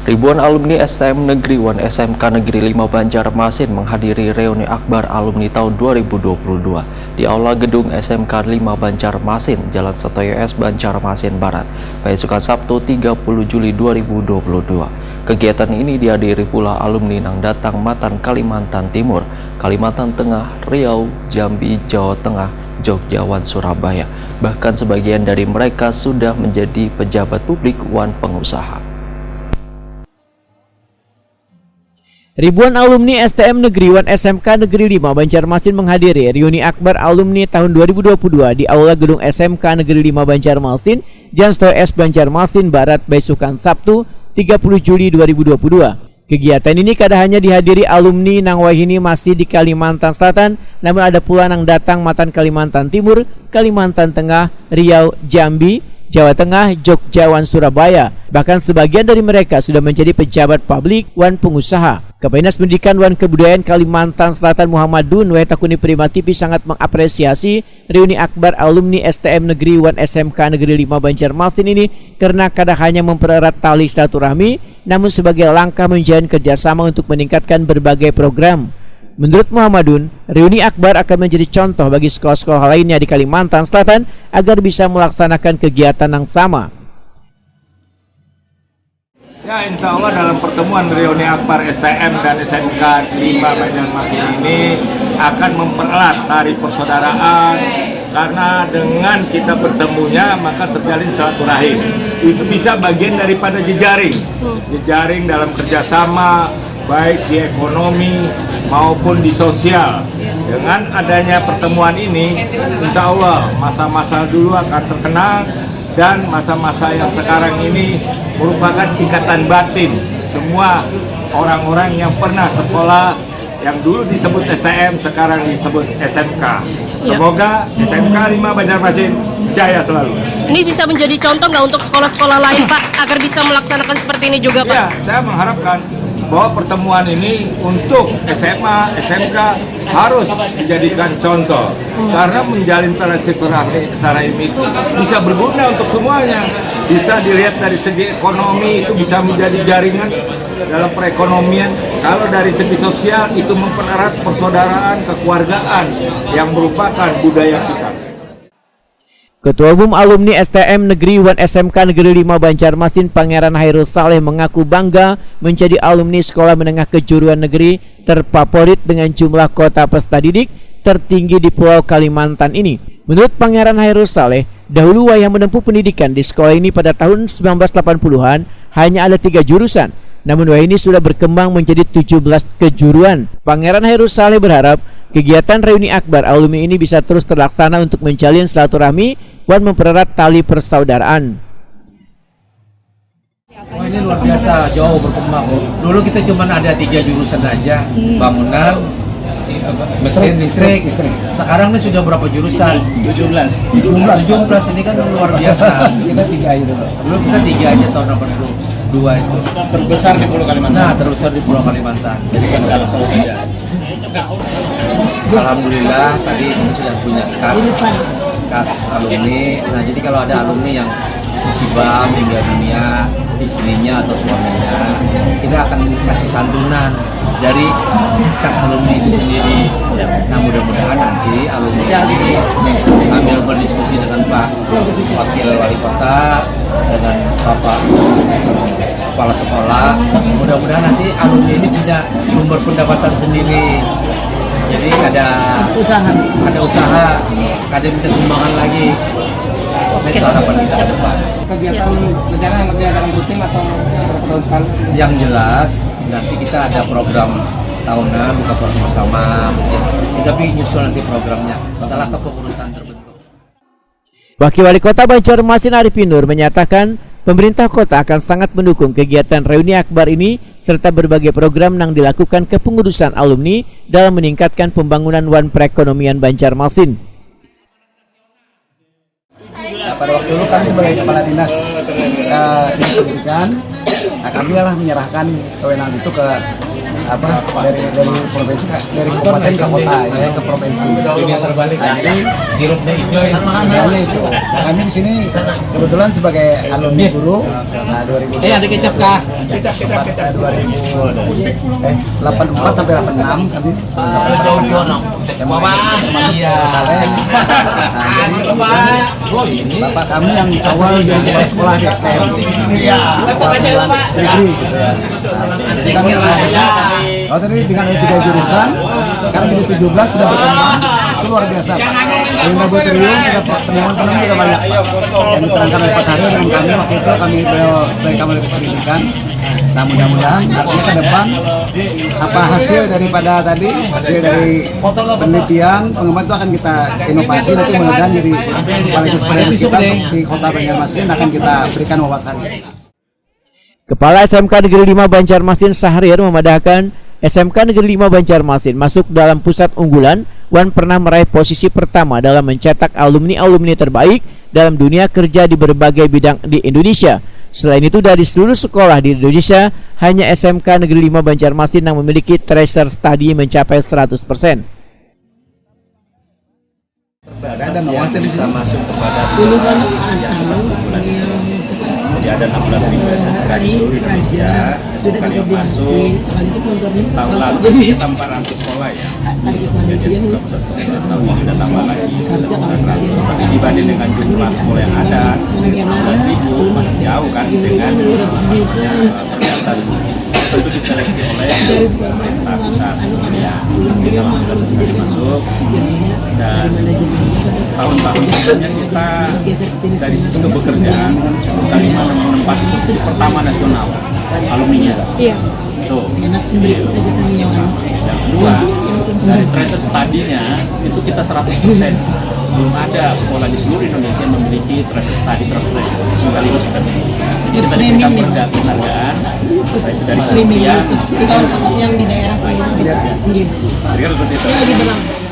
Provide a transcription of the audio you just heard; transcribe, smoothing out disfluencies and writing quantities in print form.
Ribuan alumni STM Negeri 1 SMK Negeri 5 Banjarmasin menghadiri reuni akbar alumni tahun 2022 di Aula Gedung SMK 5 Banjarmasin, Jalan Setoyo S, Banjarmasin Barat, Pasukan Sabtu 30 Juli 2022. Kegiatan ini dihadiri pula alumni yang datang Matan Kalimantan Timur, Kalimantan Tengah, Riau, Jambi, Jawa Tengah, Jogja, dan Surabaya. Bahkan sebagian dari mereka sudah menjadi pejabat publik dan pengusaha. Ribuan alumni STM Negeri 1 SMK Negeri 5 Banjarmasin menghadiri reuni akbar alumni tahun 2022 di Aula Gedung SMK Negeri 5 Banjarmasin, Jalan Setoyo S, Banjarmasin Barat, Pasukan Sabtu 30 Juli 2022. Kegiatan ini kada hanya dihadiri alumni nang wahini masih di Kalimantan Selatan, namun ada pula nang datang Matan Kalimantan Timur, Kalimantan Tengah, Riau, Jambi, Jawa Tengah, Jogja, dan Surabaya. Bahkan sebagian dari mereka sudah menjadi pejabat publik dan pengusaha. Kapolres Pendidikan dan Kebudayaan Kalimantan Selatan Muhammad Dun Takuni Prima TV sangat mengapresiasi reuni akbar alumni STM Negeri 1 SMK Negeri 5 Banjarmasin ini karena kada hanya mempererat tali silaturahmi, namun sebagai langkah menjalin kerjasama untuk meningkatkan berbagai program. Menurut Muhammadun, reuni akbar akan menjadi contoh bagi sekolah-sekolah lainnya di Kalimantan Selatan agar bisa melaksanakan kegiatan yang sama. Ya, insya Allah dalam pertemuan reuni akbar STM dan SMK 5 Banjarmasin ini akan mempererat tali persaudaraan, karena dengan kita bertemunya maka terjalin silaturahim. Itu bisa bagian daripada jejaring dalam kerjasama baik di ekonomi maupun di sosial. Dengan adanya pertemuan ini, insya Allah masa-masa dulu akan terkenang, dan masa-masa yang sekarang ini merupakan ikatan batin semua orang-orang yang pernah sekolah yang dulu disebut STM, sekarang disebut SMK. Semoga SMK 5 Banjarmasin jaya selalu. Ini bisa menjadi contoh nggak untuk sekolah-sekolah lain, Pak, agar bisa melaksanakan seperti ini juga, Pak? Ya, saya mengharapkan bahwa pertemuan ini untuk SMA, SMK harus dijadikan contoh, karena menjalin silaturahim itu bisa berguna untuk semuanya. Bisa dilihat dari segi ekonomi, itu bisa menjadi jaringan dalam perekonomian. Kalau dari segi sosial, itu mempererat persaudaraan, kekeluargaan yang merupakan budaya kita. Ketua Umum Alumni STM Negeri 1 SMK Negeri 5 Banjarmasin Pangeran Hairul Saleh mengaku bangga menjadi alumni sekolah menengah kejuruan negeri terfavorit dengan jumlah kota peserta didik tertinggi di Pulau Kalimantan ini. Menurut Pangeran Hairul Saleh, dahulu wayah menempuh pendidikan di sekolah ini pada tahun 1980-an hanya ada 3 jurusan. Namun wayah ini sudah berkembang menjadi 17 kejuruan. Pangeran Hairul Saleh berharap kegiatan reuni akbar alumni ini bisa terus terlaksana untuk menjalin silaturahmi dan mempererat tali persaudaraan. Oh, ini luar biasa, jauh berkembang. Dulu kita cuma ada 3 jurusan aja, bangunan, mesin listrik. Sekarang ini sudah berapa jurusan? 17 ini kan luar biasa. Kita 3 aja. Dulu kita 3 aja tahun 82 itu. Terbesar di Pulau Kalimantan. Nah, terbesar di Pulau Kalimantan. Jadi kan salah satu saja. Alhamdulillah tadi kita sudah punya kas alumni. Nah, jadi kalau ada alumni yang musibah meninggal dunia, istrinya atau suaminya, kita akan kasih santunan dari kas alumni itu sendiri. Nah, mudah-mudahan nanti alumni ini sambil berdiskusi dengan Pak Wakil Wali Kota, dengan Bapak Kepala Sekolah, mudah-mudahan nanti alumni ini punya sumber pendapatan sendiri. Jadi ada usaha, ada minta sumbangan lagi. Itu harapan kita ke depan. Kegiatan rencana diadakan rutin atau berapa tahun sekali? Yang jelas nanti kita ada program tahunan buka puasa bersama. Tapi nyusul nanti programnya setelah kepengurusan terbentuk. Wakil Wali Kota Banjarmasin Arifin Nur menyatakan pemerintah kota akan sangat mendukung kegiatan reuni akbar ini serta berbagai program yang dilakukan kepengurusan alumni dalam meningkatkan pembangunan dan perekonomian Banjarmasin. Nah, pada waktu itu kami sebagai kepala dinas pendidikan, kami lah menyerahkan kewenangan itu ke dari provinsi dari kabupaten ke kota ya ke provinsi. Ini yang terbalik. Jadi sirupnya itu makanya itu. Nah, kami di sini kebetulan sebagai alumni guru. Nah 2000. Ada kecap kah? Kecap 84 sampai 86 kami. Iya. Nah, jadi bapak kami yang awal jadi kepala sekolah di STM. Iya. Negeri gitu ya. Jadi kami tadi dengan ada 3 jurusan, sekarang jadi 17 sudah berkembang, itu luar biasa Pak. Yang 2 triliun, penemuan juga banyak Pak. Yang diterangkan oleh Pak Syahril dengan kami waktu itu kami dari Kamar Pendidikan. Nah mudah-mudahan artinya ke depan apa hasil daripada tadi hasil dari penelitian pengembangan itu akan kita inovasi nanti mudah-mudahan jadi sekaligus kita di Kota Banjarmasin akan kita berikan wawasan. Kepala SMK Negeri 5 Banjarmasin Syahrir memadahkan SMK Negeri 5 Banjarmasin masuk dalam pusat unggulan. Wan pernah meraih posisi pertama dalam mencetak alumni-alumni terbaik dalam dunia kerja di berbagai bidang di Indonesia. Selain itu, dari seluruh sekolah di Indonesia, hanya SMK Negeri 5 Banjarmasin yang memiliki tracer study mencapai 100%. Dan yang bisa masuk kepada sekolah yang satu bulan ini. Jadi ada 16.000 SMK di seluruh Indonesia. SMK yang masuk tahun lalu kita 400 sekolah ya. Jadi SMK pusat tahun ini kita tambah lagi 900. Tapi dibanding dengan jumlah sekolah yang ada 16.000 masih jauh kan dengan ternyata tentu diseleksi oleh pemerintah pusat ya. Sehingga alhamdulillah SMK masuk dan tahun-tahun sebelumnya kita dari sisi kebekerjaan SMK 5 menempati posisi pertama nasional alumninya. Iya. Tuh. Yang kedua, dari tracer study-nya itu kita 100%. Belum ada sekolah di seluruh Indonesia yang memiliki tracer study 100% sekaligus sudah memiliki. Jadi kita diberikan penghargaan baik dari kementerian yang di daerah sendiri. seperti itu. Lagi berlangsung.